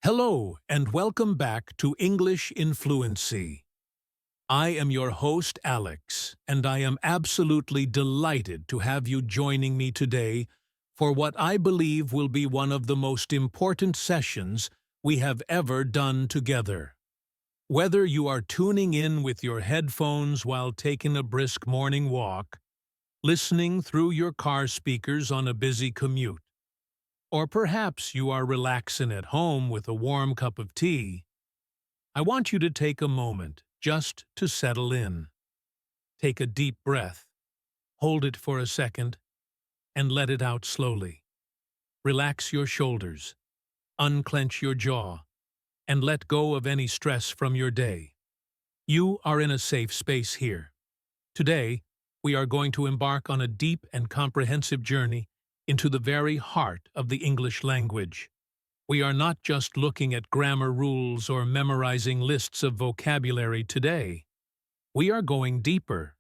Hello, and welcome back to English in Fluency. I am your host, Alex, and I am absolutely delighted to have you joining me today for what I believe will be one of the most important sessions we have ever done together. Whether you are tuning in with your headphones while taking a brisk morning walk, listening through your car speakers on a busy commute, or perhaps you are relaxing at home with a warm cup of tea, I want you to take a moment just to settle in. Take a deep breath, hold it for a second, and let it out slowly. Relax your shoulders, unclench your jaw, and let go of any stress from your day. You are in a safe space here. Today, we are going to embark on a deep and comprehensive journey into the very heart of the English language. We are not just looking at grammar rules or memorizing lists of vocabulary today. We are going deeper.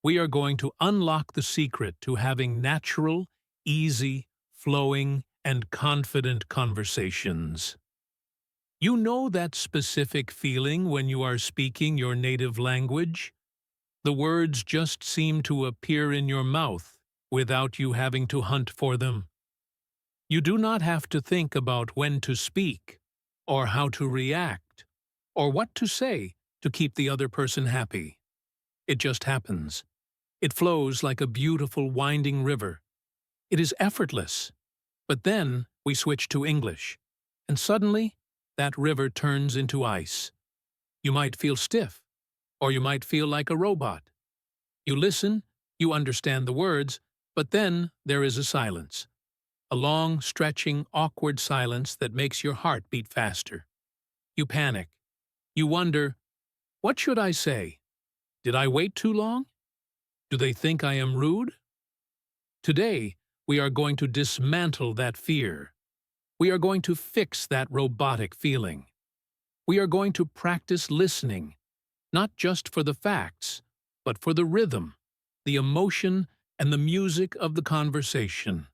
We are going to unlock the secret to having natural, easy, flowing, and confident conversations. You know that specific feeling when you are speaking your native language? The words just seem to appear in your mouth without you having to hunt for them. You do not have to think about when to speak, or how to react, or what to say to keep the other person happy. It just happens. It flows like a beautiful winding river. It is effortless. But then we switch to English, and suddenly that river turns into ice. You might feel stiff, or you might feel like a robot. You listen, you understand the words, but then there is a silence. A long, stretching, awkward silence that makes your heart beat faster. You panic. You wonder, what should I say? Did I wait too long? Do they think I am rude? Today, we are going to dismantle that fear. We are going to fix that robotic feeling. We are going to practice listening, not just for the facts, but for the rhythm, the emotion, and the music of the conversation.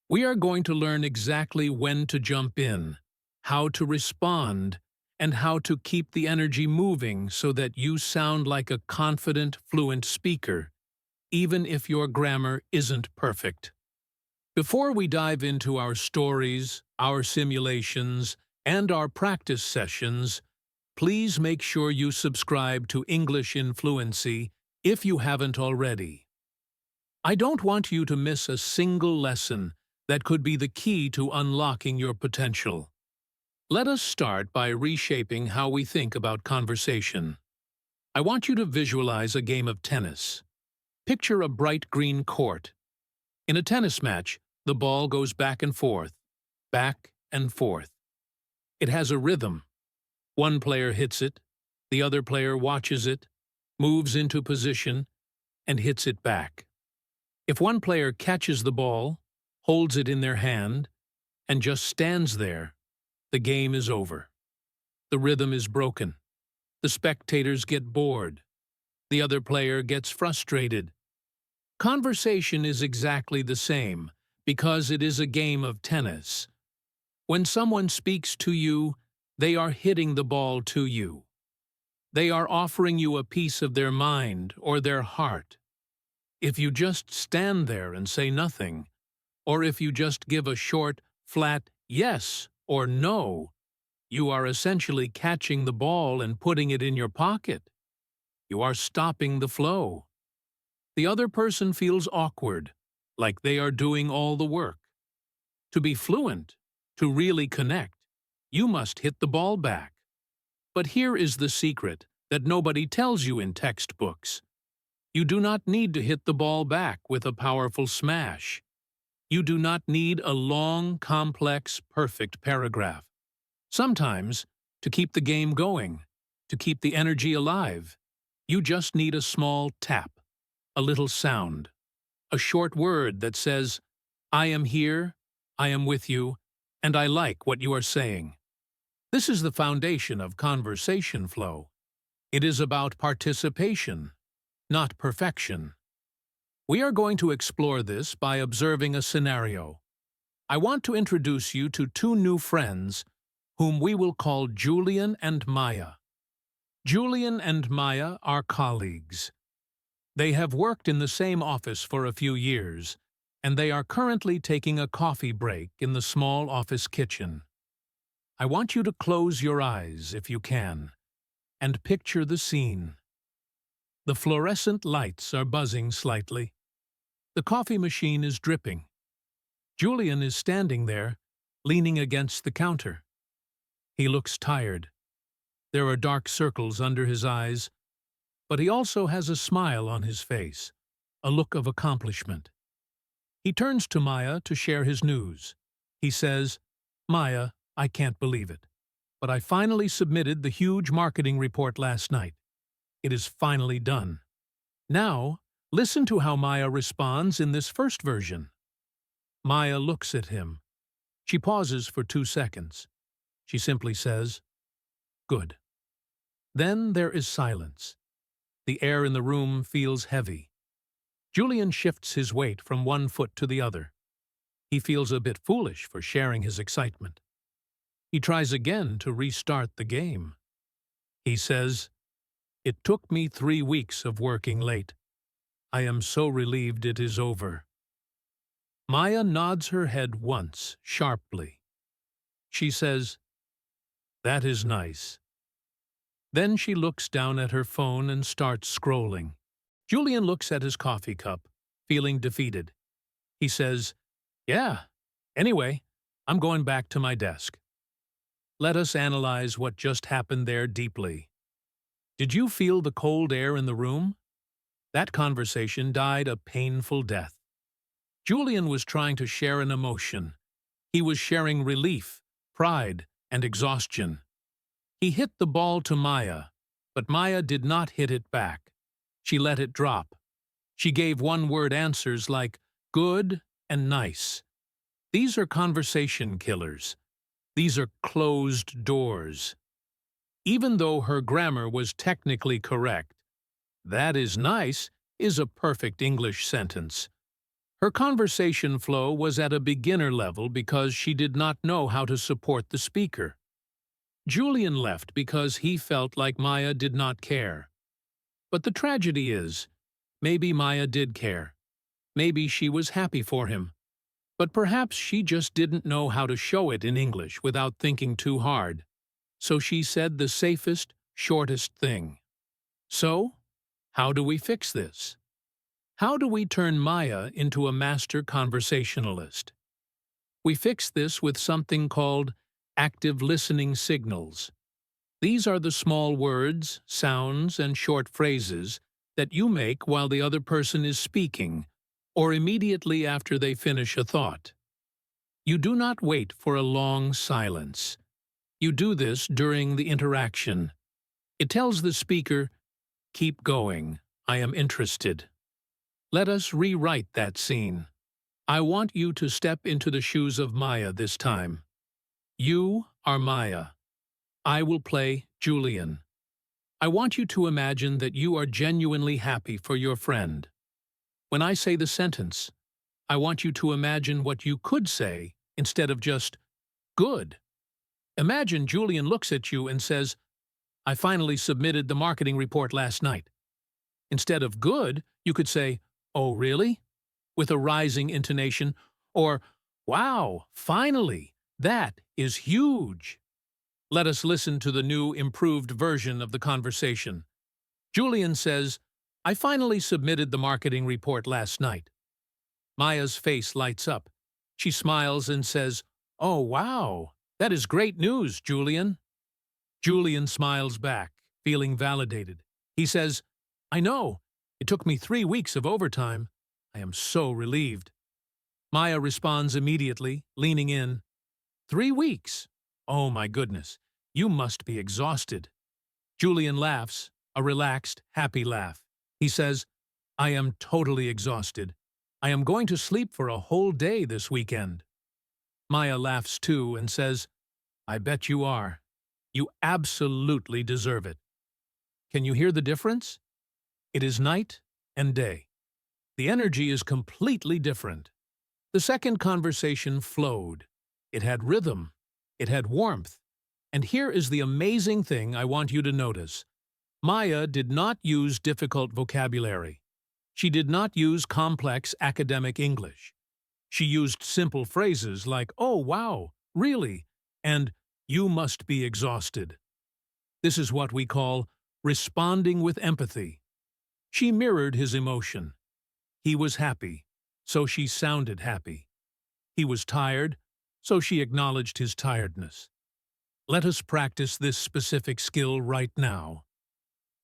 We are going to learn exactly when to jump in, how to respond, and how to keep the energy moving so that you sound like a confident, fluent speaker, even if your grammar isn't perfect. Before we dive into our stories, our simulations, and our practice sessions, please make sure you subscribe to English in Fluency if you haven't already. I don't want you to miss a single lesson that could be the key to unlocking your potential. Let us start by reshaping how we think about conversation. I want you to visualize a game of tennis. Picture a bright green court. In a tennis match, the ball goes back and forth, back and forth. It has a rhythm. One player hits it, the other player watches it, moves into position, and hits it back. If one player catches the ball, holds it in their hand, and just stands there, the game is over. The rhythm is broken. The spectators get bored. The other player gets frustrated. Conversation is exactly the same, because it is a game of tennis. When someone speaks to you, they are hitting the ball to you. They are offering you a piece of their mind or their heart. If you just stand there and say nothing, or if you just give a short, flat yes or no, you are essentially catching the ball and putting it in your pocket. You are stopping the flow. The other person feels awkward, like they are doing all the work. To be fluent, to really connect, you must hit the ball back. But here is the secret that nobody tells you in textbooks. You do not need to hit the ball back with a powerful smash. You do not need a long, complex, perfect paragraph. Sometimes, to keep the game going, to keep the energy alive, you just need a small tap, a little sound, a short word that says, I am here, I am with you, and I like what you are saying. This is the foundation of conversation flow. It is about participation, not perfection. We are going to explore this by observing a scenario. I want to introduce you to two new friends whom we will call Julian and Maya. Julian and Maya are colleagues. They have worked in the same office for a few years, and they are currently taking a coffee break in the small office kitchen. I want you to close your eyes, if you can, and picture the scene. The fluorescent lights are buzzing slightly. The coffee machine is dripping. Julian is standing there, leaning against the counter. He looks tired. There are dark circles under his eyes, but he also has a smile on his face, a look of accomplishment. He turns to Maya to share his news. He says, "Maya, I can't believe it, but I finally submitted the huge marketing report last night. It is finally done." Now, listen to how Maya responds in this first version. Maya looks at him. She pauses for 2 seconds. She simply says, "Good." Then there is silence. The air in the room feels heavy. Julian shifts his weight from one foot to the other. He feels a bit foolish for sharing his excitement. He tries again to restart the game. He says, "It took me 3 weeks of working late. I am so relieved it is over." Maya nods her head once, sharply. She says, "That is nice." Then she looks down at her phone and starts scrolling. Julian looks at his coffee cup, feeling defeated. He says, "Yeah, anyway, I'm going back to my desk." Let us analyze what just happened there deeply. Did you feel the cold air in the room? That conversation died a painful death. Julian was trying to share an emotion. He was sharing relief, pride, and exhaustion. He hit the ball to Maya, but Maya did not hit it back. She let it drop. She gave one-word answers like good and nice. These are conversation killers. These are closed doors. Even though her grammar was technically correct, "that is nice" is a perfect English sentence. Her conversation flow was at a beginner level because she did not know how to support the speaker. Julian left because he felt like Maya did not care. But the tragedy is, maybe Maya did care. Maybe she was happy for him. But perhaps she just didn't know how to show it in English without thinking too hard. So she said the safest, shortest thing. So, how do we fix this? How do we turn Maya into a master conversationalist? We fix this with something called active listening signals. These are the small words, sounds, and short phrases that you make while the other person is speaking, or immediately after they finish a thought. You do not wait for a long silence. You do this during the interaction. It tells the speaker, "Keep going, I am interested." Let us rewrite that scene. I want you to step into the shoes of Maya this time. You are Maya. I will play Julian. I want you to imagine that you are genuinely happy for your friend. When I say the sentence, I want you to imagine what you could say instead of just, "good." Imagine Julian looks at you and says, "I finally submitted the marketing report last night." Instead of "good," you could say, "Oh, really?" with a rising intonation, or, "Wow, finally, that is huge." Let us listen to the new, improved version of the conversation. Julian says, "I finally submitted the marketing report last night." Maya's face lights up. She smiles and says, "Oh, wow, that is great news, Julian." Julian smiles back, feeling validated. He says, "I know. It took me 3 weeks of overtime. I am so relieved." Maya responds immediately, leaning in. 3 weeks? Oh my goodness, you must be exhausted." Julian laughs, a relaxed, happy laugh. He says, "I am totally exhausted. I am going to sleep for a whole day this weekend." Maya laughs too and says, "I bet you are. You absolutely deserve it." Can you hear the difference? It is night and day. The energy is completely different. The second conversation flowed. It had rhythm. It had warmth. And here is the amazing thing I want you to notice. Maya did not use difficult vocabulary. She did not use complex academic English. She used simple phrases like, "Oh, wow, really?" and "You must be exhausted." This is what we call responding with empathy. She mirrored his emotion. He was happy, so she sounded happy. He was tired, so she acknowledged his tiredness. Let us practice this specific skill right now.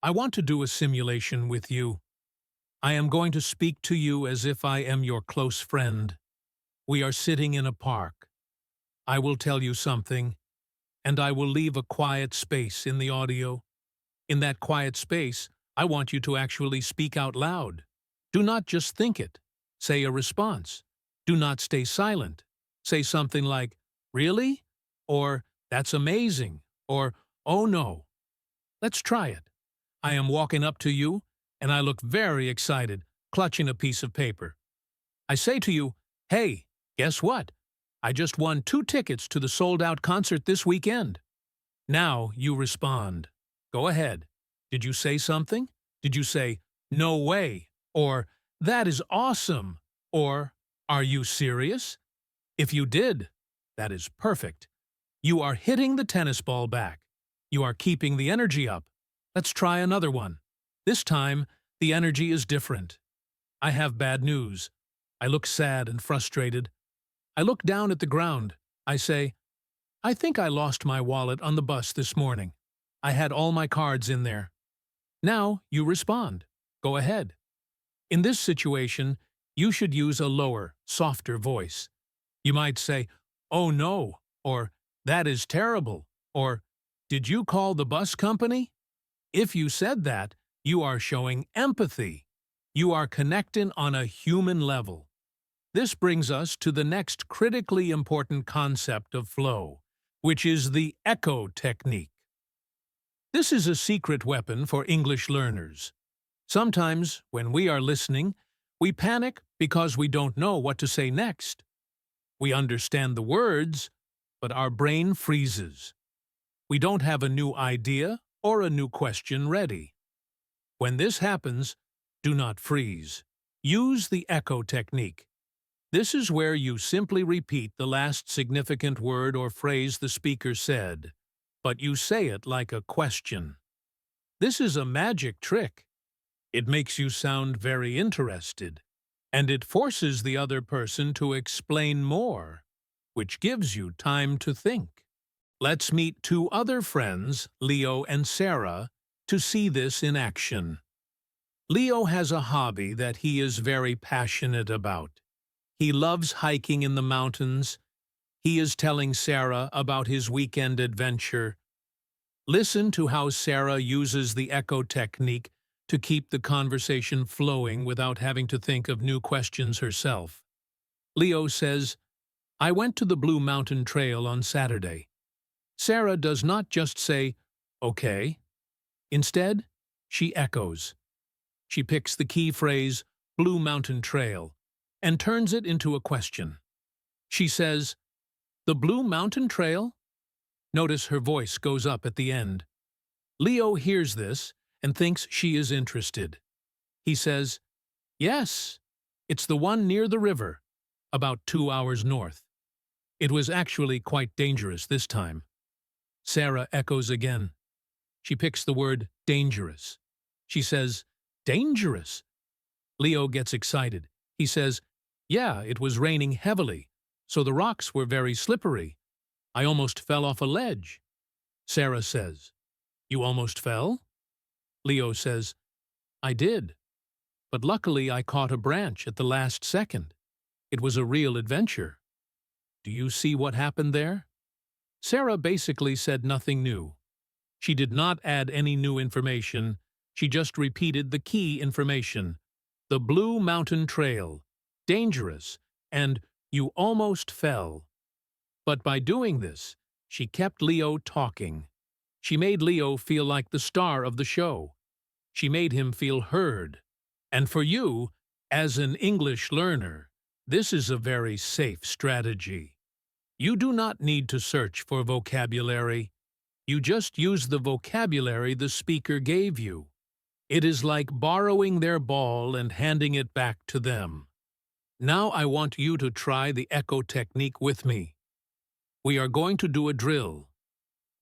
I want to do a simulation with you. I am going to speak to you as if I am your close friend. We are sitting in a park. I will tell you something, and I will leave a quiet space in the audio. In that quiet space, I want you to actually speak out loud. Do not just think it. Say a response. Do not stay silent. Say something like, "Really?" or "That's amazing," or "Oh no." Let's try it. I am walking up to you, and I look very excited, clutching a piece of paper. I say to you, "Hey, guess what? I just won 2 tickets to the sold-out concert this weekend." Now you respond. Go ahead. Did you say something? Did you say, "No way," or "That is awesome," or "Are you serious?" If you did, that is perfect. You are hitting the tennis ball back. You are keeping the energy up. Let's try another one. This time, the energy is different. I have bad news. I look sad and frustrated. I look down at the ground. I say, "I think I lost my wallet on the bus this morning. I had all my cards in there." Now you respond. Go ahead. In this situation, you should use a lower, softer voice. You might say, "Oh no," or "That is terrible," or "Did you call the bus company?" If you said that, you are showing empathy. You are connecting on a human level. This brings us to the next critically important concept of flow, which is the echo technique. This is a secret weapon for English learners. Sometimes, when we are listening, we panic because we don't know what to say next. We understand the words, but our brain freezes. We don't have a new idea or a new question ready. When this happens, do not freeze. Use the echo technique. This is where you simply repeat the last significant word or phrase the speaker said, but you say it like a question. This is a magic trick. It makes you sound very interested, and it forces the other person to explain more, which gives you time to think. Let's meet 2 other friends, Leo and Sarah, to see this in action. Leo has a hobby that he is very passionate about. He loves hiking in the mountains. He is telling Sarah about his weekend adventure. Listen to how Sarah uses the echo technique to keep the conversation flowing without having to think of new questions herself. Leo says, "I went to the Blue Mountain Trail on Saturday." Sarah does not just say, "Okay." Instead, she echoes. She picks the key phrase, "Blue Mountain Trail," and turns it into a question. She says, "The Blue Mountain Trail?" Notice her voice goes up at the end. Leo hears this and thinks she is interested. He says, "Yes, it's the one near the river, about 2 hours north." It was actually quite dangerous this time. Sarah echoes again. She picks the word dangerous. She says, "Dangerous?" Leo gets excited. He says, "Yeah, it was raining heavily, so the rocks were very slippery. I almost fell off a ledge." Sarah says, "You almost fell?" Leo says, "I did, but luckily I caught a branch at the last second. It was a real adventure." Do you see what happened there? Sarah basically said nothing new. She did not add any new information. She just repeated the key information. The Blue Mountain Trail, dangerous, and you almost fell. But by doing this, she kept Leo talking. She made Leo feel like the star of the show. She made him feel heard. And for you, as an English learner, this is a very safe strategy. You do not need to search for vocabulary. You just use the vocabulary the speaker gave you. It is like borrowing their ball and handing it back to them. Now I want you to try the echo technique with me. We are going to do a drill.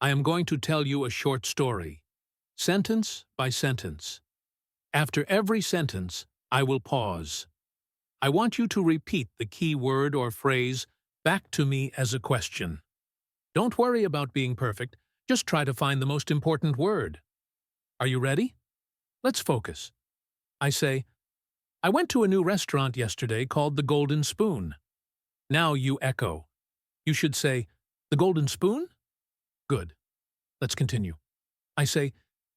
I am going to tell you a short story, sentence by sentence. After every sentence, I will pause. I want you to repeat the key word or phrase back to me as a question. Don't worry about being perfect, just try to find the most important word. Are you ready? Let's focus. I say, I went to a new restaurant yesterday called the Golden Spoon. Now you echo. You should say, the Golden Spoon? Good. Let's continue. I say,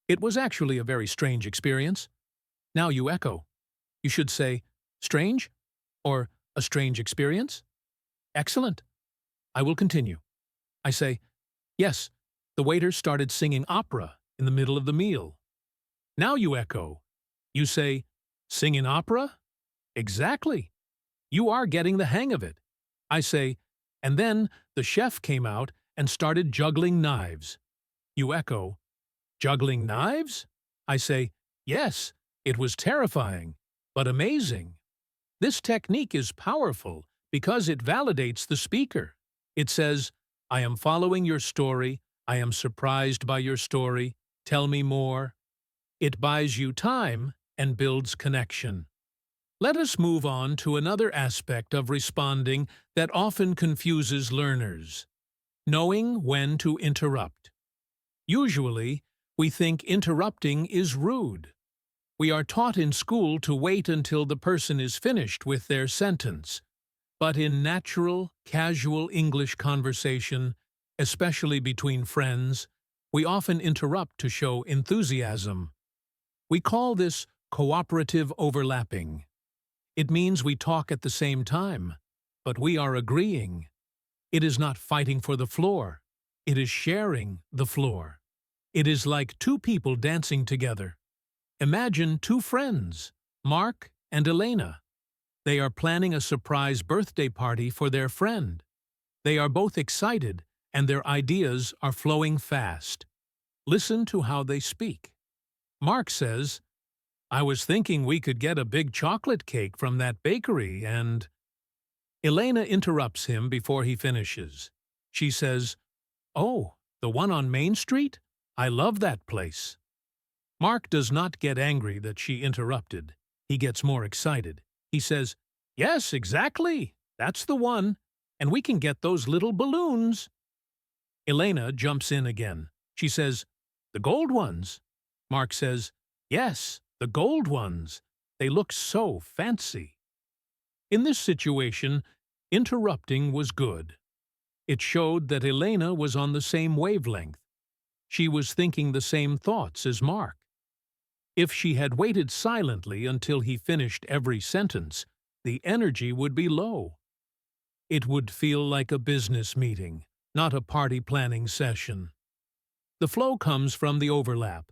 it was actually a very strange experience. Now you echo. You should say, strange? Or a strange experience? Excellent. I will continue. I say, yes, the waiter started singing opera in the middle of the meal. Now you echo. You say, singing opera? Exactly. You are getting the hang of it. I say, and then the chef came out and started juggling knives. You echo, juggling knives? I say, yes, it was terrifying, but amazing. This technique is powerful because it validates the speaker. It says, I am following your story, I am surprised by your story, tell me more. It buys you time and builds connection. Let us move on to another aspect of responding that often confuses learners: knowing when to interrupt. Usually, we think interrupting is rude. We are taught in school to wait until the person is finished with their sentence. But in natural, casual English conversation, especially between friends, we often interrupt to show enthusiasm. We call this cooperative overlapping. It means we talk at the same time, but we are agreeing. It is not fighting for the floor. It is sharing the floor. It is like two people dancing together. Imagine two friends, Mark and Elena. They are planning a surprise birthday party for their friend. They are both excited, and their ideas are flowing fast. Listen to how they speak. Mark says, I was thinking we could get a big chocolate cake from that bakery and… Elena interrupts him before he finishes. She says, oh, the one on Main Street? I love that place. Mark does not get angry that she interrupted. He gets more excited. He says, yes, exactly. That's the one. And we can get those little balloons. Elena jumps in again. She says, the gold ones. Mark says, yes, the gold ones. They look so fancy. In this situation, interrupting was good. It showed that Elena was on the same wavelength. She was thinking the same thoughts as Mark. If she had waited silently until he finished every sentence, the energy would be low. It would feel like a business meeting, not a party planning session. The flow comes from the overlap.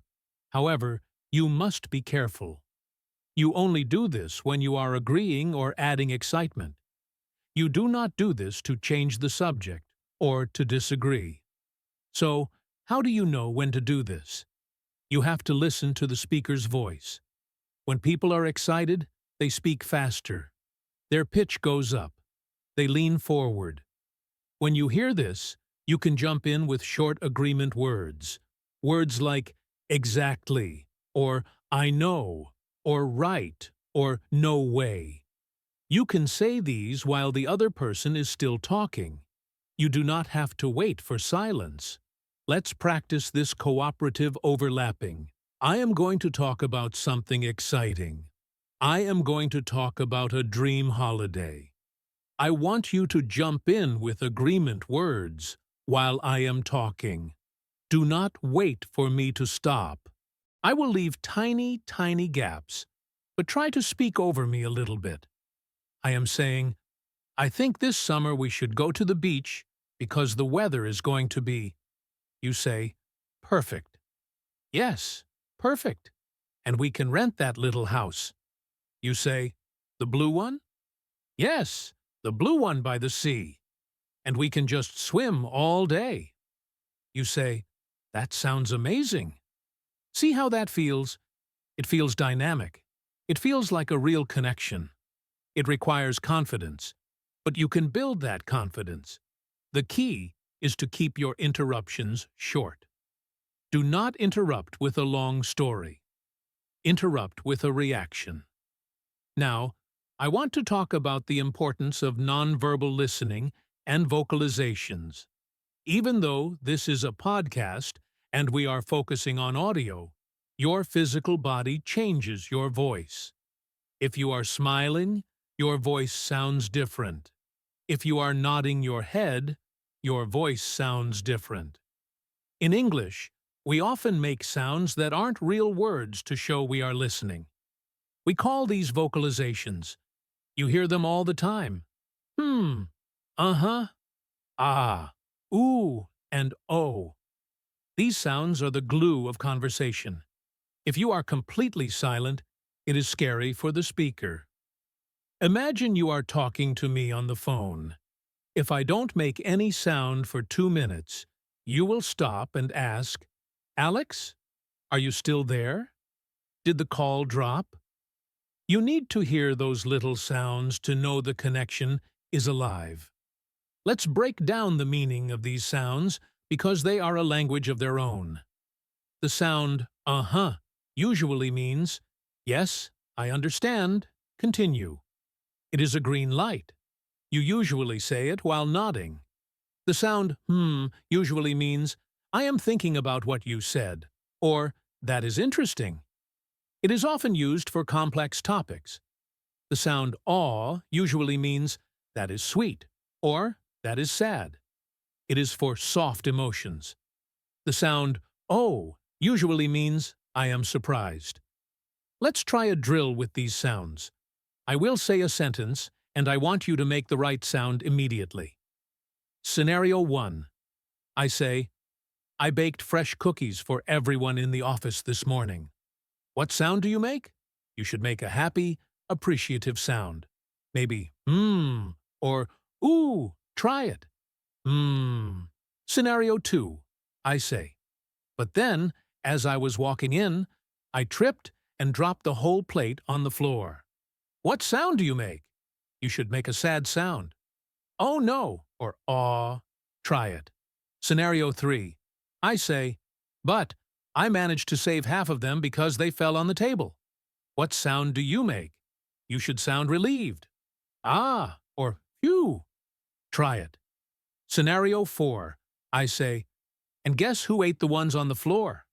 However, you must be careful. You only do this when you are agreeing or adding excitement. You do not do this to change the subject or to disagree. So, how do you know when to do this? You have to listen to the speaker's voice. When people are excited, they speak faster. Their pitch goes up. They lean forward. When you hear this, you can jump in with short agreement words. Words like exactly, or I know, or right, or no way. You can say these while the other person is still talking. You do not have to wait for silence. Let's practice this cooperative overlapping. I am going to talk about something exciting. I am going to talk about a dream holiday. I want you to jump in with agreement words while I am talking. Do not wait for me to stop. I will leave tiny, tiny gaps, but try to speak over me a little bit. I am saying, I think this summer we should go to the beach because the weather is going to be… You say, perfect. Yes, perfect. And we can rent that little house. You say, the blue one? Yes, the blue one by the sea. And we can just swim all day. You say, That sounds amazing. See how that feels? It feels dynamic. It feels like a real connection. It requires confidence, but you can build that confidence. The key is to keep your interruptions short. Do not interrupt with a long story. Interrupt with a reaction. Now, I want to talk about the importance of nonverbal listening and vocalizations. Even though this is a podcast and we are focusing on audio, your physical body changes your voice. If you are smiling, your voice sounds different. If you are nodding your head, your voice sounds different. In English, we often make sounds that aren't real words to show we are listening. We call these vocalizations. You hear them all the time. Uh-huh, ah, ooh, and oh. These sounds are the glue of conversation. If you are completely silent, it is scary for the speaker. Imagine you are talking to me on the phone. If I don't make any sound for 2 minutes, you will stop and ask, "Alex, are you still there? Did the call drop?" You need to hear those little sounds to know the connection is alive. Let's break down the meaning of these sounds because they are a language of their own. The sound "uh-huh" usually means, "Yes, I understand, continue." It is a green light. You usually say it while nodding. The sound usually means, "I am thinking about what you said," or "That is interesting." It is often used for complex topics. The sound aw usually means, "That is sweet," or "That is sad." It is for soft emotions. The sound oh usually means, "I am surprised." Let's try a drill with these sounds. I will say a sentence, and I want you to make the right sound immediately. Scenario 1. I say, "I baked fresh cookies for everyone in the office this morning." What sound do you make? You should make a happy, appreciative sound. Maybe or ooh, try it. Scenario 2. I say, "But then, as I was walking in, I tripped and dropped the whole plate on the floor." What sound do you make? You should make a sad sound. "Oh no," or "aw." Try it. Scenario 3. I say, "But I managed to save half of them because they fell on the table." What sound do you make? You should sound relieved. "Ah," or "phew." Try it. Scenario 4. I say, "And guess who ate the ones on the floor?"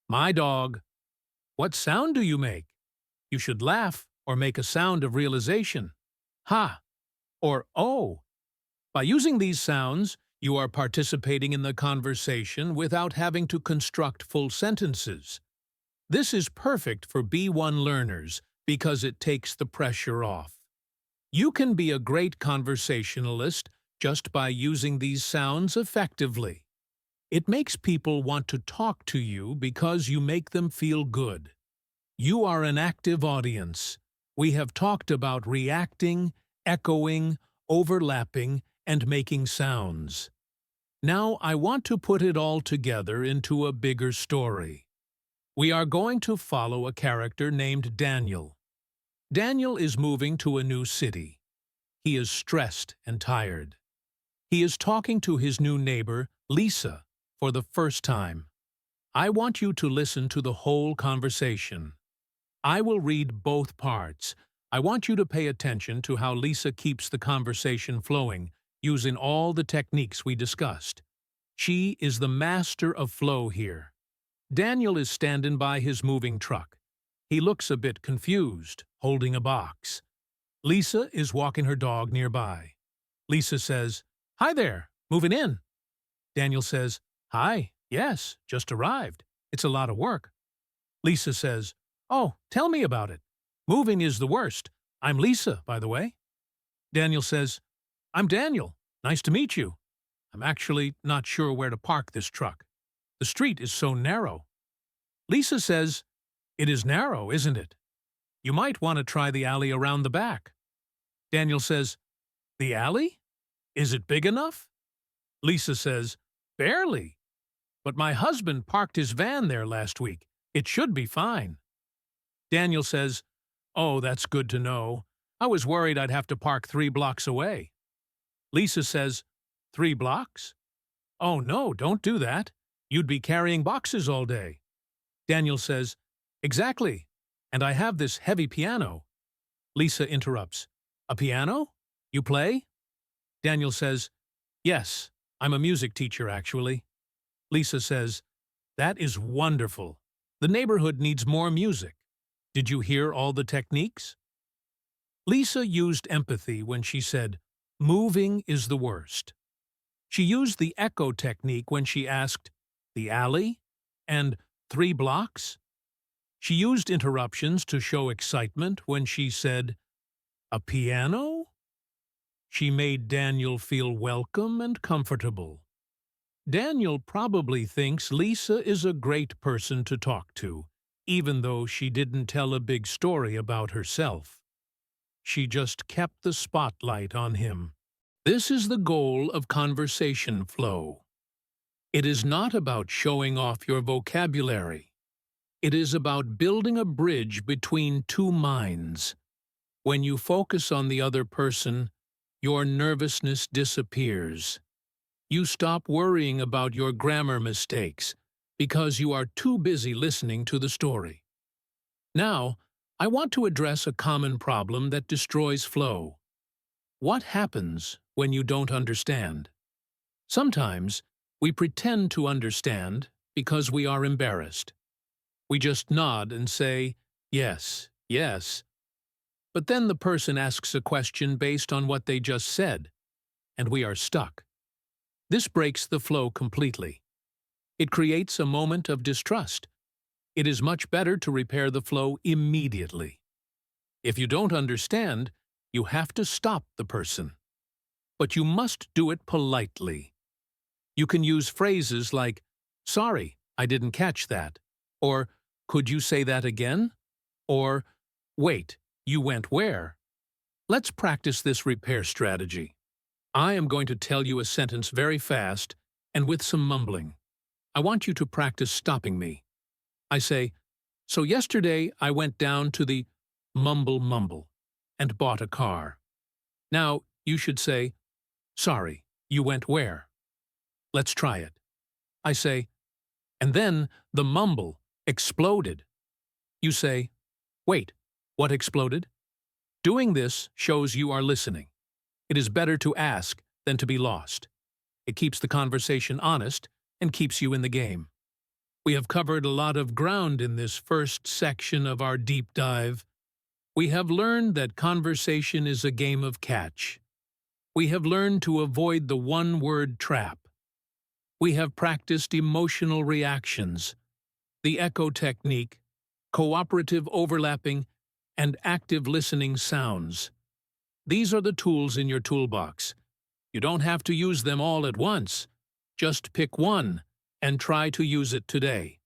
"My dog." What sound do you make? You should laugh or make a sound of realization. "Ha," or "oh." By using these sounds, you are participating in the conversation without having to construct full sentences. This is perfect for B1 learners because it takes the pressure off. You can be a great conversationalist just by using these sounds effectively. It makes people want to talk to you because you make them feel good. You are an active audience. We have talked about reacting, echoing, overlapping, and making sounds. Now I want to put it all together into a bigger story. We are going to follow a character named Daniel. Daniel is moving to a new city. He is stressed and tired. He is talking to his new neighbor, Lisa, for the first time. I want you to listen to the whole conversation. I will read both parts. I want you to pay attention to how Lisa keeps the conversation flowing, using all the techniques we discussed. She is the master of flow here. Daniel is standing by his moving truck. He looks a bit confused, holding a box. Lisa is walking her dog nearby. Lisa says, "Hi there, moving in." Daniel says, "Hi, yes, just arrived. It's a lot of work." Lisa says, "Oh, tell me about it. Moving is the worst. I'm Lisa, by the way." Daniel says, "I'm Daniel. Nice to meet you. I'm actually not sure where to park this truck. The street is so narrow." Lisa says, "It is narrow, isn't it? You might want to try the alley around the back." Daniel says, "The alley? Is it big enough?" Lisa says, "Barely." But my husband parked his van there last week. It should be fine. Daniel says, "Oh, that's good to know. I was worried I'd have to park 3 blocks away." Lisa says, "3 blocks? Oh, no, don't do that. You'd be carrying boxes all day." Daniel says, "Exactly. And I have this heavy piano." Lisa interrupts, "A piano? You play?" Daniel says, "Yes, I'm a music teacher, actually." Lisa says, "That is wonderful. The neighborhood needs more music. Did you hear all the techniques?" Lisa used empathy when she said, "Moving is the worst." She used the echo technique when she asked, "The alley?" and "3 blocks?" She used interruptions to show excitement when she said, "A piano?" She made Daniel feel welcome and comfortable. Daniel probably thinks Lisa is a great person to talk to, even though she didn't tell a big story about herself. She just kept the spotlight on him. This is the goal of conversation flow. It is not about showing off your vocabulary. It is about building a bridge between two minds. When you focus on the other person, your nervousness disappears. You stop worrying about your grammar mistakes because you are too busy listening to the story. Now, I want to address a common problem that destroys flow. What happens when you don't understand? Sometimes we pretend to understand because we are embarrassed. We just nod and say, "Yes, yes." But then the person asks a question based on what they just said, and we are stuck. This breaks the flow completely. It creates a moment of distrust. It is much better to repair the flow immediately. If you don't understand, you have to stop the person. But you must do it politely. You can use phrases like, "Sorry, I didn't catch that," or "Could you say that again?" or "Wait, you went where?" Let's practice this repair strategy. I am going to tell you a sentence very fast and with some mumbling. I want you to practice stopping me. I say, "So yesterday I went down to the mumble and bought a car." Now you should say, "Sorry, you went where?" Let's try it. I say, "And then the mumble exploded." You say, "Wait, what exploded?" Doing this shows you are listening. It is better to ask than to be lost. It keeps the conversation honest and keeps you in the game. We have covered a lot of ground in this first section of our deep dive. We have learned that conversation is a game of catch. We have learned to avoid the one-word trap. We have practiced emotional reactions, the echo technique, cooperative overlapping, and active listening sounds. These are the tools in your toolbox. You don't have to use them all at once. Just pick one and try to use it today.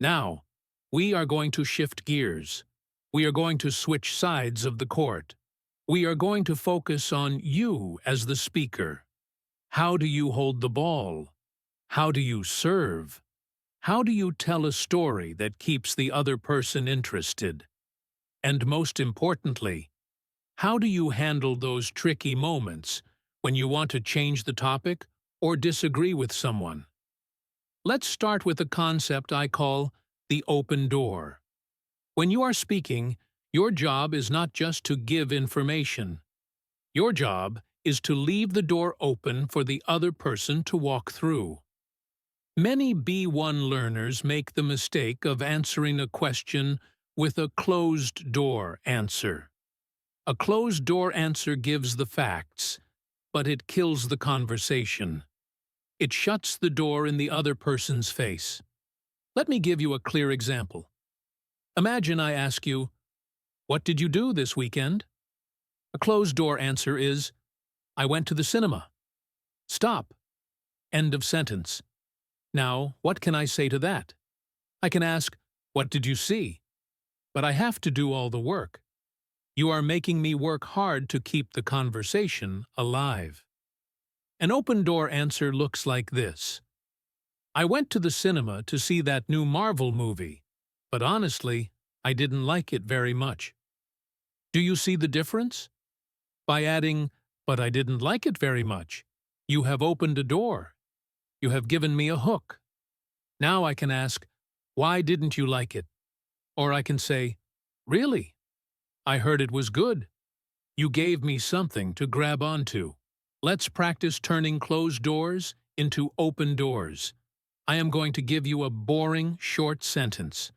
Now, we are going to shift gears. We are going to switch sides of the court. We are going to focus on you as the speaker. How do you hold the ball? How do you serve? How do you tell a story that keeps the other person interested? And most importantly, how do you handle those tricky moments when you want to change the topic or disagree with someone? Let's start with a concept I call the open door. When you are speaking, your job is not just to give information. Your job is to leave the door open for the other person to walk through. Many B1 learners make the mistake of answering a question with a closed-door answer. A closed-door answer gives the facts, but it kills the conversation. It shuts the door in the other person's face. Let me give you a clear example. Imagine I ask you, "What did you do this weekend?" A closed-door answer is, "I went to the cinema." Stop. End of sentence. Now, what can I say to that? I can ask, "What did you see?" But I have to do all the work. You are making me work hard to keep the conversation alive. An open-door answer looks like this. I went to the cinema to see that new Marvel movie, but honestly, I didn't like it very much. Do you see the difference? By adding, but I didn't like it very much, you have opened a door. You have given me a hook. Now I can ask, why didn't you like it? Or I can say, really? I heard it was good. You gave me something to grab onto. Let's practice turning closed doors into open doors. I am going to give you a boring, short sentence.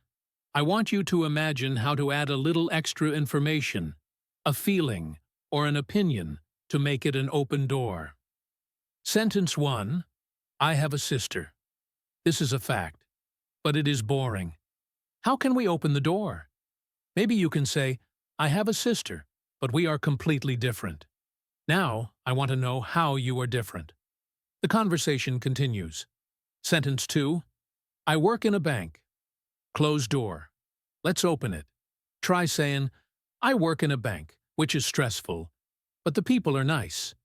I want you to imagine how to add a little extra information, a feeling, or an opinion to make it an open door. Sentence 1. I have a sister. This is a fact, but it is boring. How can we open the door? Maybe you can say, I have a sister, but we are completely different. Now, I want to know how you are different. The conversation continues. Sentence 2. I work in a bank. Closed door. Let's open it. Try saying, I work in a bank, which is stressful, but the people are nice.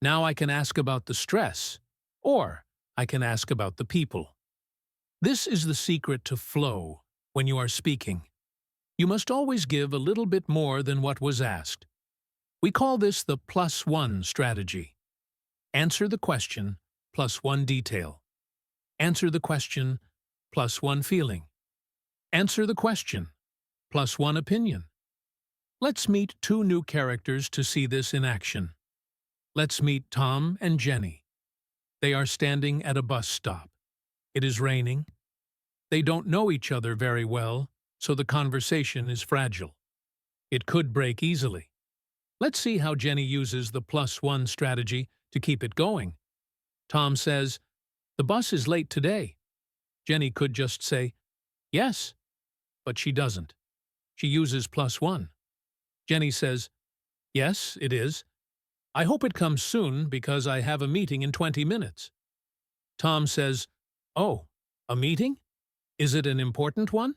Now I can ask about the stress, or I can ask about the people. This is the secret to flow when you are speaking. You must always give a little bit more than what was asked. We call this the +1 strategy. Answer the question, +1 detail. Answer the question, +1 feeling. Answer the question, +1 opinion. Let's meet 2 new characters to see this in action. Let's meet Tom and Jenny. They are standing at a bus stop. It is raining. They don't know each other very well, so the conversation is fragile. It could break easily. Let's see how Jenny uses the +1 strategy to keep it going. Tom says, the bus is late today. Jenny could just say, yes, but she doesn't. She uses +1. Jenny says, yes, it is. I hope it comes soon because I have a meeting in 20 minutes. Tom says, oh, a meeting? Is it an important one?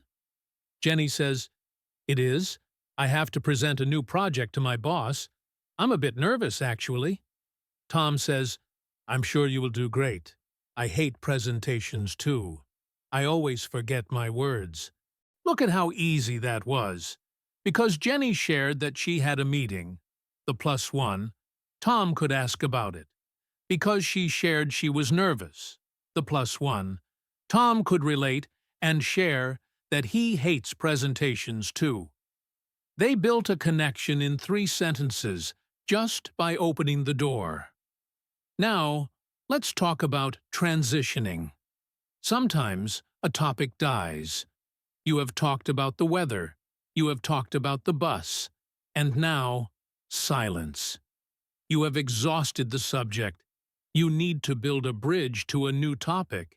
Jenny says, it is. I have to present a new project to my boss. I'm a bit nervous, actually. Tom says, I'm sure you will do great. I hate presentations, too. I always forget my words. Look at how easy that was. Because Jenny shared that she had a meeting, the +1, Tom could ask about it. Because she shared she was nervous, the +1, Tom could relate and share that he hates presentations, too. They built a connection in 3 sentences just by opening the door. Now, let's talk about transitioning. Sometimes a topic dies. You have talked about the weather, you have talked about the bus, and now, silence. You have exhausted the subject. You need to build a bridge to a new topic.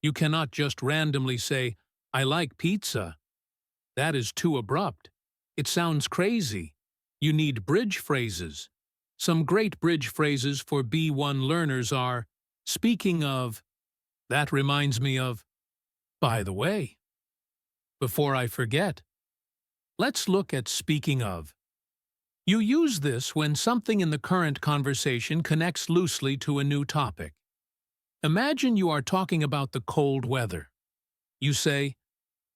You cannot just randomly say, I like pizza. That is too abrupt. It sounds crazy. You need bridge phrases. Some great bridge phrases for B1 learners are, speaking of, that reminds me of, by the way. Before I forget. Let's look at speaking of. You use this when something in the current conversation connects loosely to a new topic. Imagine you are talking about the cold weather. You say,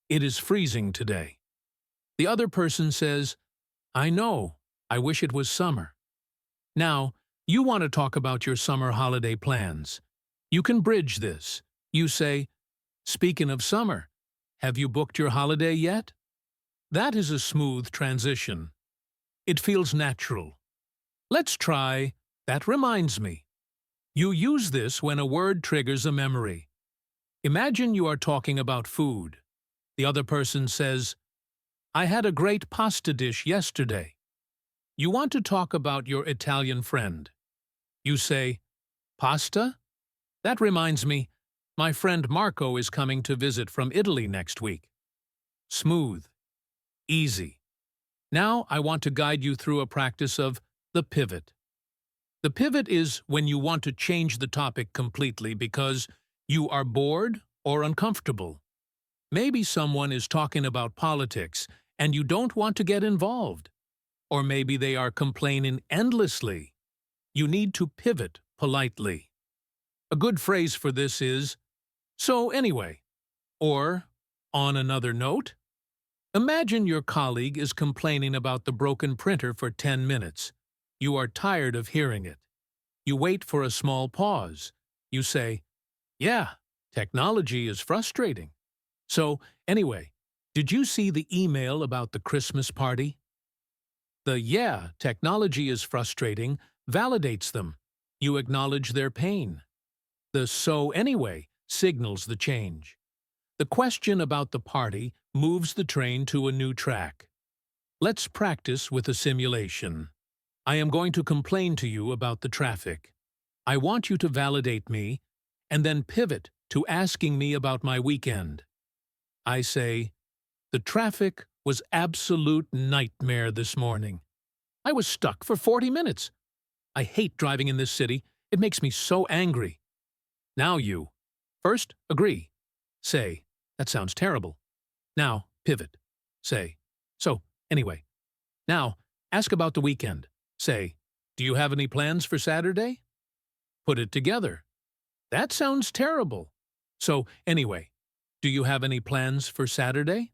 it is freezing today. The other person says, I know, I wish it was summer. Now, you want to talk about your summer holiday plans. You can bridge this. You say, speaking of summer, have you booked your holiday yet? That is a smooth transition. It feels natural. Let's try, that reminds me. You use this when a word triggers a memory. Imagine you are talking about food. The other person says, I had a great pasta dish yesterday. You want to talk about your Italian friend. You say, pasta? That reminds me, my friend Marco is coming to visit from Italy next week. Smooth. Easy. Now I want to guide you through a practice of the pivot. The pivot is when you want to change the topic completely because you are bored or uncomfortable. Maybe someone is talking about politics and you don't want to get involved. Or maybe they are complaining endlessly. You need to pivot politely. A good phrase for this is, So anyway, or on another note, imagine your colleague is complaining about the broken printer for 10 minutes. You are tired of hearing it. You wait for a small pause. You say, "Yeah, technology is frustrating." So, anyway, did you see the email about the Christmas party? The "yeah, technology is frustrating" validates them. You acknowledge their pain. The "so anyway" signals the change. The question about the party moves the train to a new track. Let's practice with a simulation. I am going to complain to you about the traffic. I want you to validate me and then pivot to asking me about my weekend. I say, "The traffic was absolute nightmare this morning. I was stuck for 40 minutes. I hate driving in this city. It makes me so angry." Now you. First, agree. Say, "That sounds terrible." Now, pivot. Say, "So, anyway." Now, ask about the weekend. Say, "Do you have any plans for Saturday?" Put it together. "That sounds terrible." So, anyway, do you have any plans for Saturday?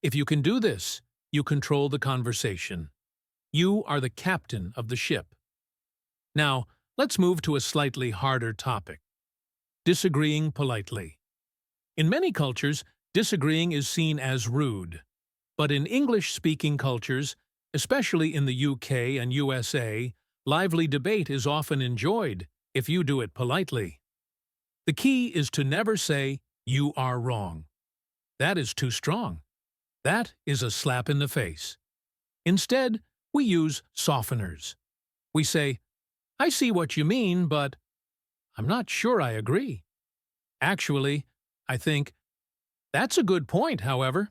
If you can do this, you control the conversation. You are the captain of the ship. Now, let's move to a slightly harder topic. Disagreeing politely. In many cultures, disagreeing is seen as rude. But in English-speaking cultures, especially in the UK and USA, lively debate is often enjoyed if you do it politely. The key is to never say, "You are wrong." That is too strong. That is a slap in the face. Instead, we use softeners. We say, "I see what you mean, but I'm not sure I agree. Actually, I think that's a good point, however."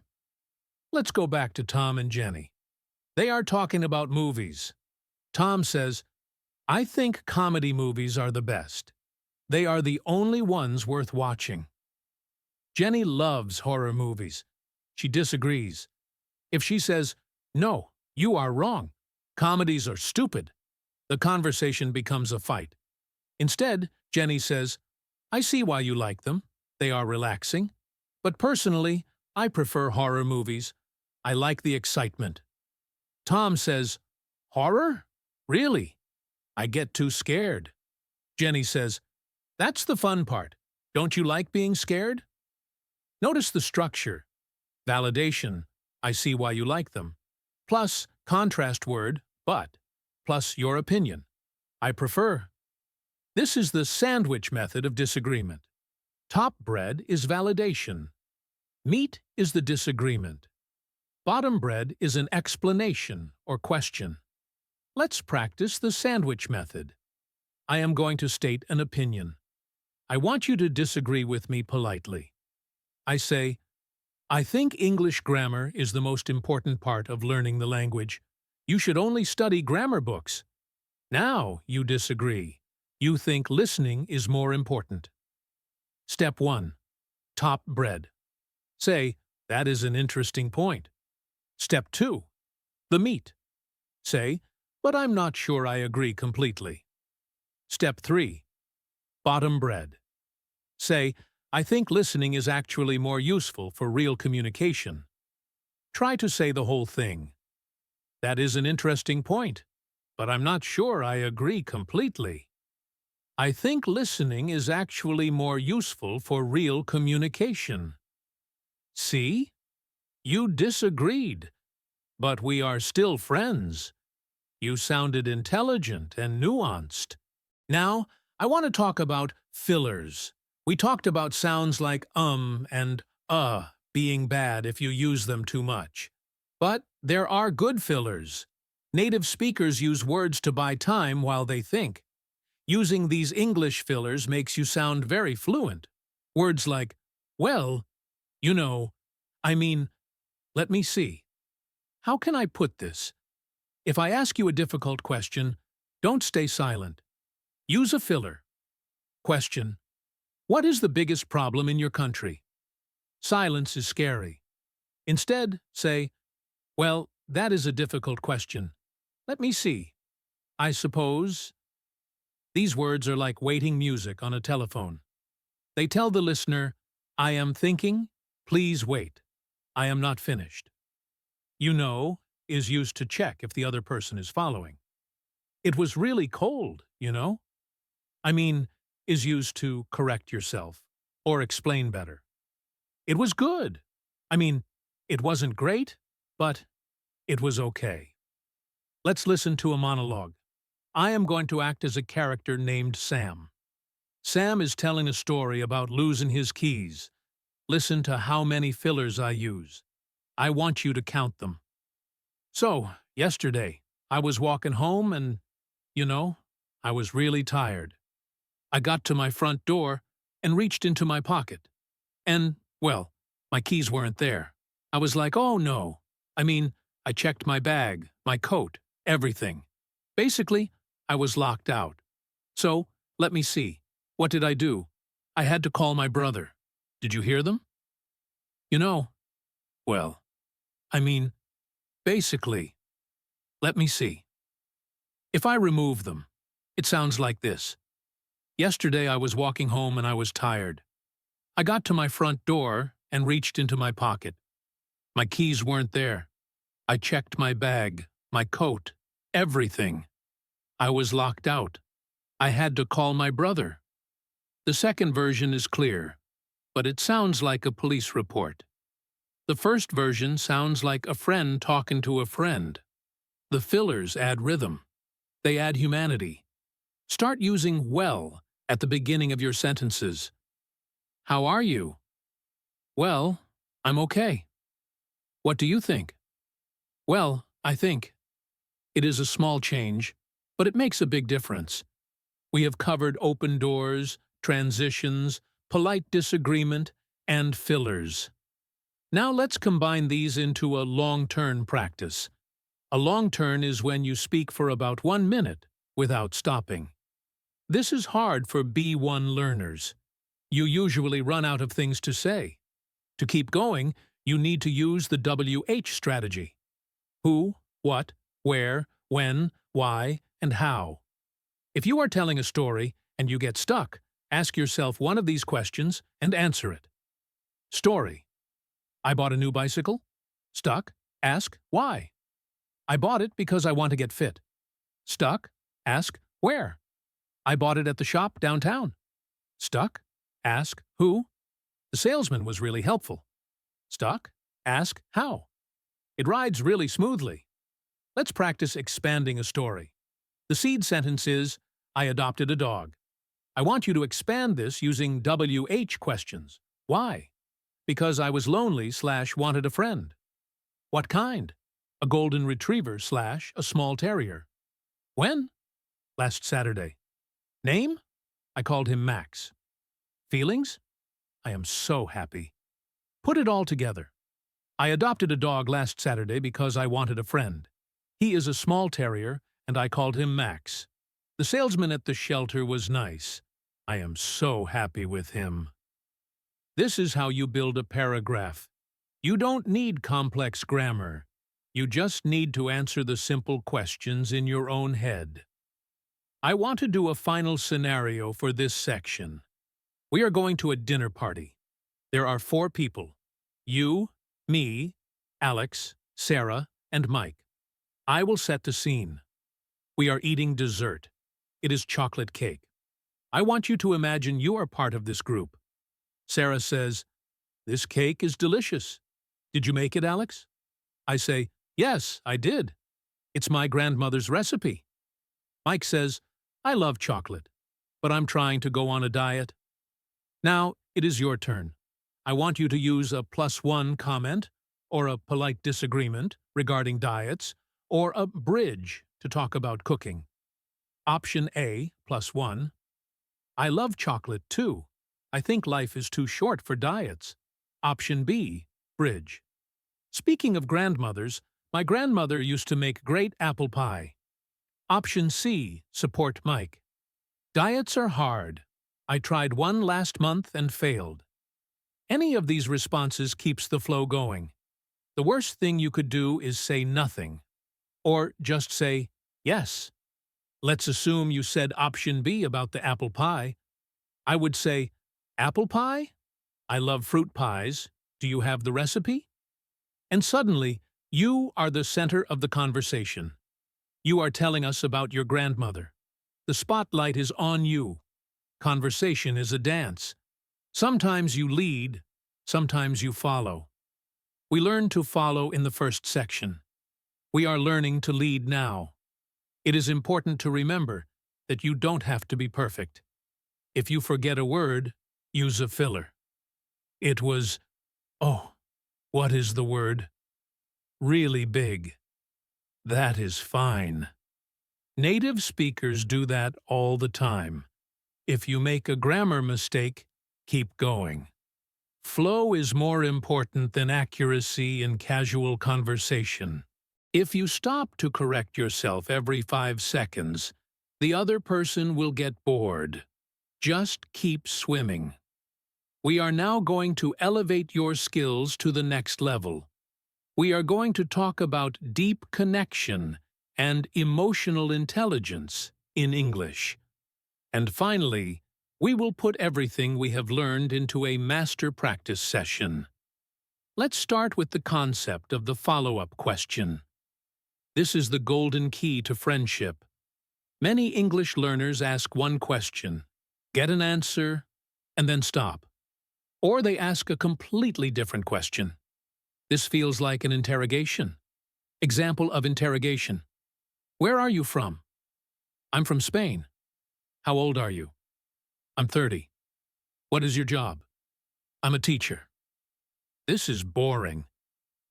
Let's go back to Tom and Jenny. They are talking about movies. Tom says, "I think comedy movies are the best. They are the only ones worth watching." Jenny loves horror movies. She disagrees. If she says, "No, you are wrong. Comedies are stupid," the conversation becomes a fight. Instead, Jenny says, "I see why you like them. They are relaxing. But personally, I prefer horror movies. I like the excitement." Tom says, "Horror? Really? I get too scared." Jenny says, "That's the fun part. Don't you like being scared?" Notice the structure. Validation, "I see why you like them," plus contrast word, "but," plus your opinion, "I prefer." This is the sandwich method of disagreement. Top bread is validation. Meat is the disagreement. Bottom bread is an explanation or question. Let's practice the sandwich method. I am going to state an opinion. I want you to disagree with me politely. I say, "I think English grammar is the most important part of learning the language. You should only study grammar books." Now you disagree. You think listening is more important. Step 1. Top bread. Say, "That is an interesting point." Step 2. The meat. Say, "But I'm not sure I agree completely." Step 3. Bottom bread. Say, "I think listening is actually more useful for real communication." Try to say the whole thing. "That is an interesting point, but I'm not sure I agree completely. I think listening is actually more useful for real communication." See? You disagreed, but we are still friends. You sounded intelligent and nuanced. Now, I want to talk about fillers. We talked about sounds like and being bad if you use them too much. But there are good fillers. Native speakers use words to buy time while they think. Using these English fillers makes you sound very fluent. Words like, "well, you know, I mean, let me see. How can I put this?" If I ask you a difficult question, don't stay silent. Use a filler. Question: What is the biggest problem in your country? Silence is scary. Instead, say, "Well, that is a difficult question. Let me see. I suppose." These words are like waiting music on a telephone. They tell the listener, I am thinking, please wait. I am not finished. You know is used to check if the other person is following. It was really cold, you know? I mean, is used to correct yourself or explain better. It was good. I mean, it wasn't great, but it was okay. Let's listen to a monologue. I am going to act as a character named Sam. Sam is telling a story about losing his keys. Listen to how many fillers I use. I want you to count them. So, yesterday, I was walking home and, I was really tired. I got to my front door and reached into my pocket. And, well, my keys weren't there. I was like, oh no. I checked my bag, my coat, everything. Basically, I was locked out. So, let me see. What did I do? I had to call my brother. Did you hear them? Well, basically, let me see. If I remove them, it sounds like this. Yesterday I was walking home and I was tired. I got to my front door and reached into my pocket. My keys weren't there. I checked my bag, my coat, everything. I was locked out. I had to call my brother. The second version is clear, but it sounds like a police report. The first version sounds like a friend talking to a friend. The fillers add rhythm. They add humanity. Start using well at the beginning of your sentences. How are you? Well, I'm okay. What do you think? Well, I think. It is a small change, but it makes a big difference. We have covered open doors, transitions, polite disagreement, and fillers. Now let's combine these into a long turn practice. A long turn is when you speak for about 1 minute without stopping. This is hard for B1 learners. You usually run out of things to say. To keep going, you need to use the WH strategy. Who, what, where, when, why, and how. If you are telling a story and you get stuck, ask yourself one of these questions and answer it. Story. I bought a new bicycle. Stuck. Ask why. I bought it because I want to get fit. Stuck. Ask where. I bought it at the shop downtown. Stuck. Ask who. The salesman was really helpful. Stuck. Ask how. It rides really smoothly. Let's practice expanding a story. The seed sentence is, I adopted a dog. I want you to expand this using WH questions. Why? Because I was lonely/wanted a friend. What kind? A golden retriever/a small terrier. When? Last Saturday. Name? I called him Max. Feelings? I am so happy. Put it all together. I adopted a dog last Saturday because I wanted a friend. He is a small terrier, and I called him Max. The salesman at the shelter was nice. I am so happy with him. This is how you build a paragraph. You don't need complex grammar. You just need to answer the simple questions in your own head. I want to do a final scenario for this section. We are going to a dinner party. There are 4 people. You, me, Alex, Sarah, and Mike. I will set the scene. We are eating dessert. It is chocolate cake. I want you to imagine you are part of this group. Sarah says, "This cake is delicious. Did you make it, Alex?" I say, "Yes, I did. It's my grandmother's recipe." Mike says, "I love chocolate, but I'm trying to go on a diet." Now, it is your turn. I want you to use a +1 comment, or a polite disagreement regarding diets, or a bridge to talk about cooking. Option A, +1. I love chocolate too. I think life is too short for diets. Option B, bridge. Speaking of grandmothers, my grandmother used to make great apple pie. Option C, support Mike. Diets are hard. I tried one last month and failed. Any of these responses keeps the flow going. The worst thing you could do is say nothing, or just say, yes. Let's assume you said option B about the apple pie. I would say, Apple pie? I love fruit pies. Do you have the recipe? And suddenly, you are the center of the conversation. You are telling us about your grandmother. The spotlight is on you. Conversation is a dance. Sometimes you lead, sometimes you follow. We learned to follow in the first section. We are learning to lead now. It is important to remember that you don't have to be perfect. If you forget a word, use a filler. It was, oh, what is the word? Really big. That is fine. Native speakers do that all the time. If you make a grammar mistake, keep going. Flow is more important than accuracy in casual conversation. If you stop to correct yourself every 5 seconds, the other person will get bored. Just keep swimming. We are now going to elevate your skills to the next level. We are going to talk about deep connection and emotional intelligence in English. And finally, we will put everything we have learned into a master practice session. Let's start with the concept of the follow-up question. This is the golden key to friendship. Many English learners ask one question, get an answer, and then stop. Or they ask a completely different question. This feels like an interrogation. Example of interrogation. Where are you from? I'm from Spain. How old are you? I'm 30. What is your job? I'm a teacher. This is boring.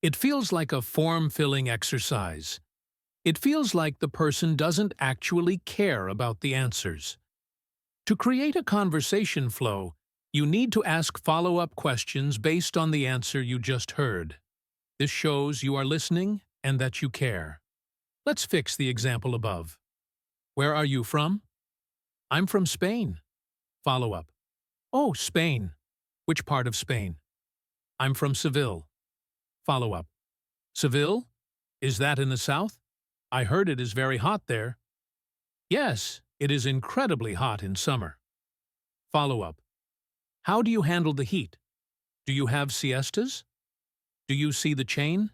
It feels like a form-filling exercise. It feels like the person doesn't actually care about the answers. To create a conversation flow, you need to ask follow-up questions based on the answer you just heard. This shows you are listening and that you care. Let's fix the example above. Where are you from? I'm from Spain. Follow-up. Oh, Spain. Which part of Spain? I'm from Seville. Follow-up. Seville? Is that in the south? I heard it is very hot there. Yes, it is incredibly hot in summer. Follow-up. How do you handle the heat? Do you have siestas? Do you see the chain?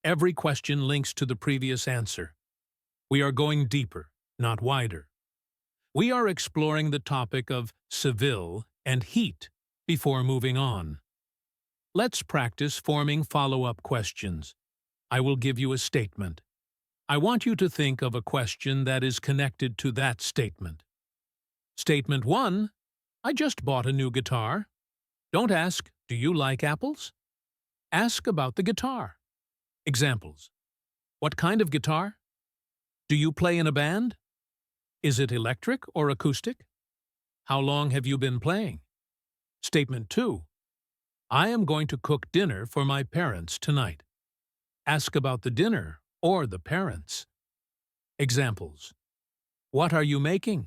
Every question links to the previous answer. We are going deeper, not wider. We are exploring the topic of Seville and heat before moving on. Let's practice forming follow-up questions. I will give you a statement. I want you to think of a question that is connected to that statement. Statement 1. I just bought a new guitar. Don't ask, do you like apples? Ask about the guitar. Examples. What kind of guitar? Do you play in a band? Is it electric or acoustic? How long have you been playing? Statement 2. I am going to cook dinner for my parents tonight. Ask about the dinner or the parents. Examples. What are you making?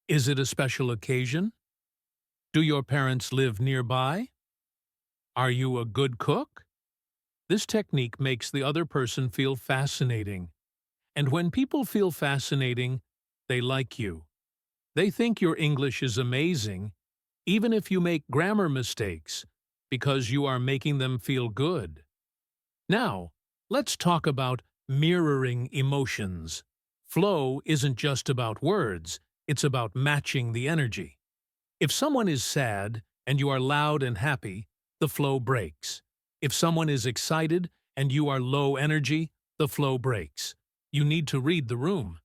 Is it a special occasion? Do your parents live nearby? Are you a good cook? This technique makes the other person feel fascinating. And when people feel fascinating, they like you. They think your English is amazing, even if you make grammar mistakes, because you are making them feel good. Now, let's talk about mirroring emotions. Flow isn't just about words, it's about matching the energy. If someone is sad and you are loud and happy, the flow breaks. If someone is excited and you are low energy, the flow breaks. You need to read the room.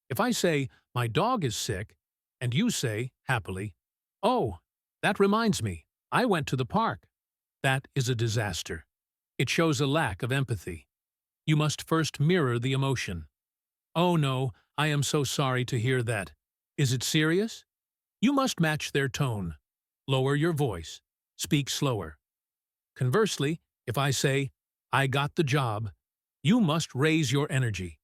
If I say, my dog is sick, and you say, happily, oh, that reminds me, I went to the park. That is a disaster. It shows a lack of empathy. You must first mirror the emotion. Oh no, I am so sorry to hear that. Is it serious? You must match their tone. Lower your voice. Speak slower. Conversely, if I say, I got the job, you must raise your energy.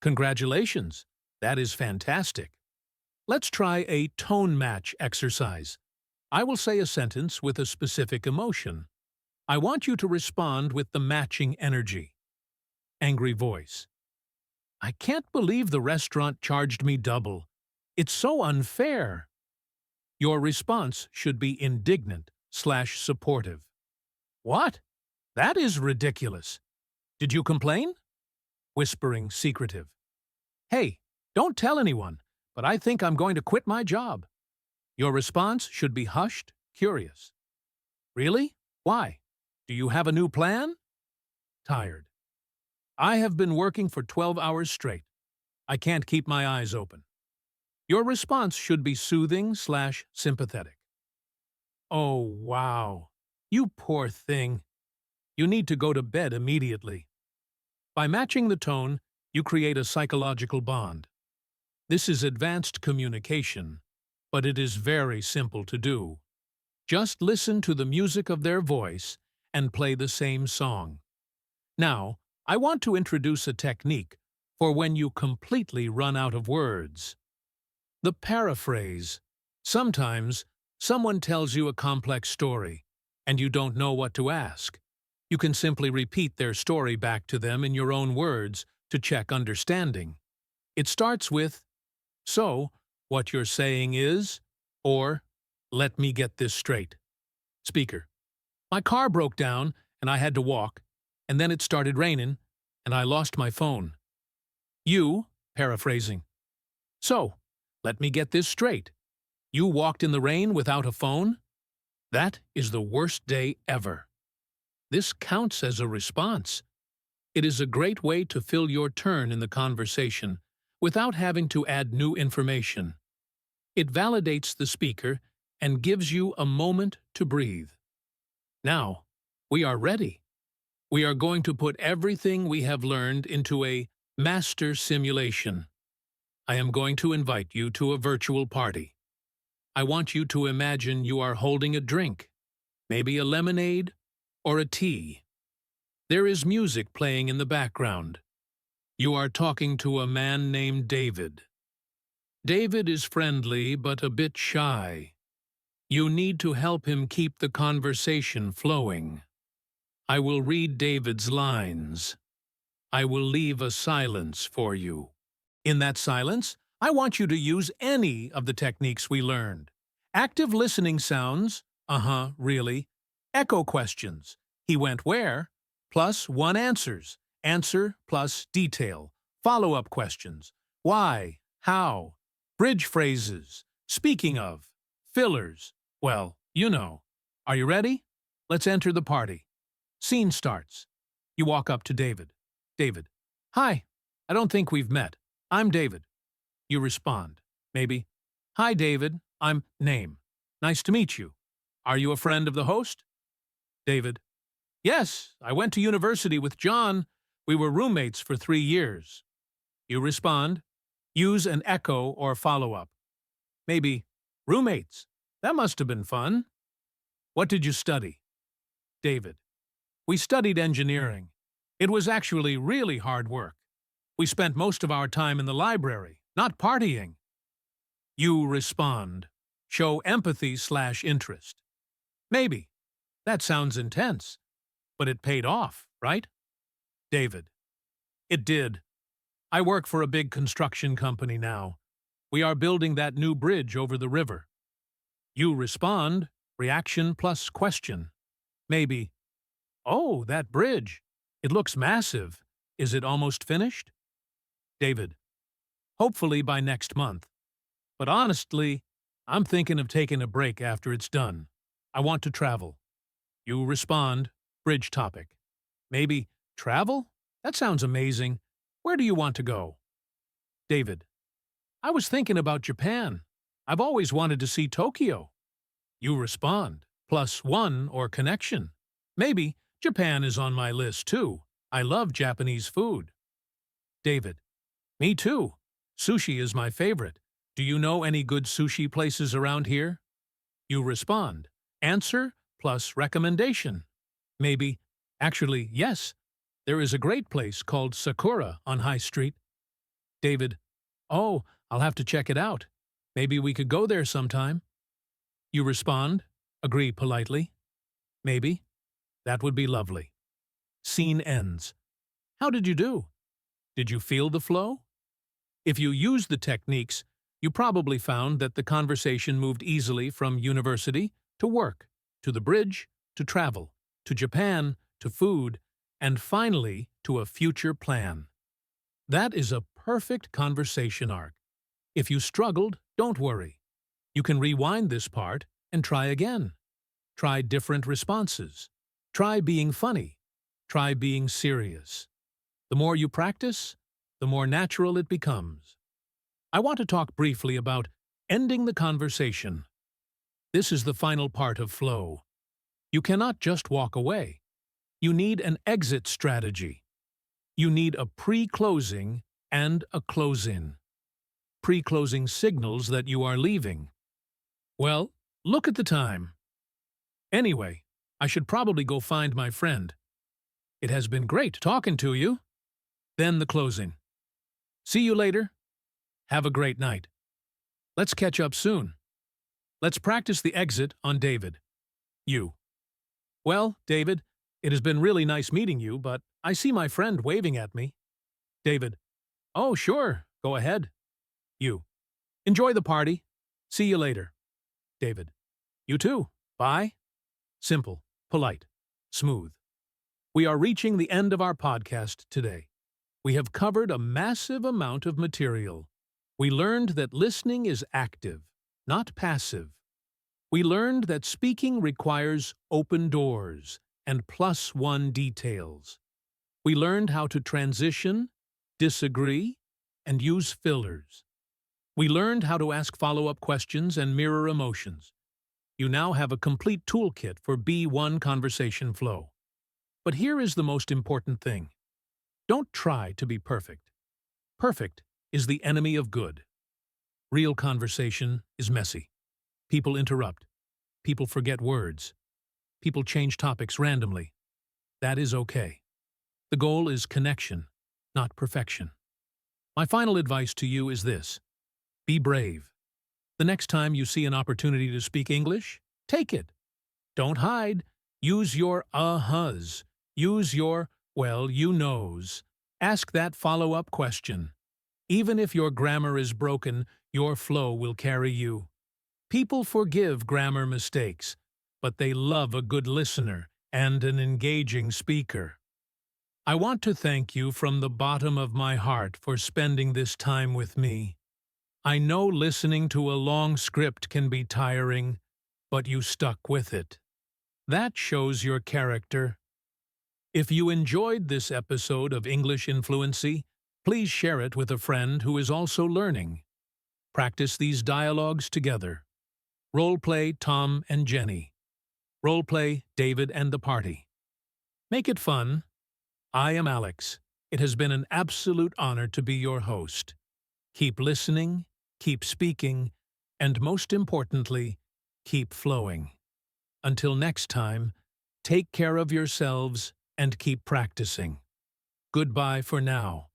Congratulations, that is fantastic. Let's try a tone match exercise. I will say a sentence with a specific emotion. I want you to respond with the matching energy. Angry voice. I can't believe the restaurant charged me double. It's so unfair. Your response should be indignant/supportive. What? That is ridiculous. Did you complain? Whispering secretive. Hey, don't tell anyone, but I think I'm going to quit my job. Your response should be hushed, curious. Really? Why? Do you have a new plan? Tired. I have been working for 12 hours straight. I can't keep my eyes open. Your response should be soothing/sympathetic. Oh, wow. You poor thing. You need to go to bed immediately. By matching the tone, you create a psychological bond. This is advanced communication, but it is very simple to do. Just listen to the music of their voice and play the same song. Now, I want to introduce a technique for when you completely run out of words. The paraphrase. Sometimes, someone tells you a complex story, and you don't know what to ask. You can simply repeat their story back to them in your own words to check understanding. It starts with, "So, what you're saying is," or, "Let me get this straight." Speaker. My car broke down, and I had to walk, and then it started raining, and I lost my phone. You, paraphrasing. So, let me get this straight. You walked in the rain without a phone? That is the worst day ever. This counts as a response. It is a great way to fill your turn in the conversation without having to add new information. It validates the speaker and gives you a moment to breathe. Now, we are ready. We are going to put everything we have learned into a master simulation. I am going to invite you to a virtual party. I want you to imagine you are holding a drink, maybe a lemonade or a tea. There is music playing in the background. You are talking to a man named David. David is friendly but a bit shy. You need to help him keep the conversation flowing. I will read David's lines. I will leave a silence for you. In that silence, I want you to use any of the techniques we learned. Active listening sounds, really. Echo questions, he went where, +1 answers, answer plus detail. Follow-up questions, why, how. Bridge phrases, speaking of. Fillers, well, you know. Are you ready? Let's enter the party. Scene starts. You walk up to David. David. Hi, I don't think we've met. I'm David. You respond. Maybe. Hi, David. I'm name. Nice to meet you. Are you a friend of the host? David. Yes, I went to university with John. We were roommates for 3 years. You respond. Use an echo or follow-up. Maybe. Roommates. That must have been fun. What did you study? David. We studied engineering. It was actually really hard work. We spent most of our time in the library, not partying. You respond. Show empathy/interest. Maybe. That sounds intense. But it paid off, right? David. It did. I work for a big construction company now. We are building that new bridge over the river. You respond. Reaction plus question. Maybe. Oh, that bridge. It looks massive. Is it almost finished? David. Hopefully by next month. But honestly, I'm thinking of taking a break after it's done. I want to travel. You respond. Bridge topic. Maybe travel? That sounds amazing. Where do you want to go? David. I was thinking about Japan. I've always wanted to see Tokyo. You respond. +1 or connection. Maybe Japan is on my list too. I love Japanese food. David. Me too. Sushi is my favorite. Do you know any good sushi places around here? You respond. Answer plus recommendation. Maybe. Actually, yes. There is a great place called Sakura on High Street. David. Oh, I'll have to check it out. Maybe we could go there sometime. You respond. Agree politely. Maybe. That would be lovely. Scene ends. How did you do? Did you feel the flow? If you use the techniques, You probably found that the conversation moved easily from university to work, to the bridge, to travel, to Japan, to food, and finally to a future plan. That is a perfect conversation arc. If you struggled, don't worry. You can rewind this part and try again. Try different responses. Try being funny. Try being serious. The more you practice, the more natural it becomes. I want to talk briefly about ending the conversation. This is the final part of flow. You cannot just walk away. You need an exit strategy. You need a pre-closing and a close-in. Pre-closing signals that you are leaving. Well, look at the time. Anyway, I should probably go find my friend. It has been great talking to you. Then the closing. See you later. Have a great night. Let's catch up soon. Let's practice the exit on David. You. Well, David, it has been really nice meeting you, but I see my friend waving at me. David. Oh, sure. Go ahead. You. Enjoy the party. See you later. David. You too. Bye. Simple, polite, smooth. We are reaching the end of our podcast today. We have covered a massive amount of material. We learned that listening is active, not passive. We learned that speaking requires open doors and +1 details. We learned how to transition, disagree, and use fillers. We learned how to ask follow-up questions and mirror emotions. You now have a complete toolkit for B1 conversation flow. But here is the most important thing. Don't try to be perfect. Perfect is the enemy of good. Real conversation is messy. People interrupt. People forget words. People change topics randomly. That is okay. The goal is connection, not perfection. My final advice to you is this. Be brave. The next time you see an opportunity to speak English, take it. Don't hide. Use your uh-huhs. Use your, well, you knows. Ask that follow-up question. Even if your grammar is broken, your flow will carry you. People forgive grammar mistakes, but they love a good listener and an engaging speaker. I want to thank you from the bottom of my heart for spending this time with me. I know listening to a long script can be tiring, but you stuck with it. That shows your character. If you enjoyed this episode of English in Fluency, please share it with a friend who is also learning. Practice these dialogues together. Role-play Tom and Jenny. Role-play David and the party. Make it fun. I am Alex. It has been an absolute honor to be your host. Keep listening, keep speaking, and most importantly, keep flowing. Until next time, take care of yourselves and keep practicing. Goodbye for now.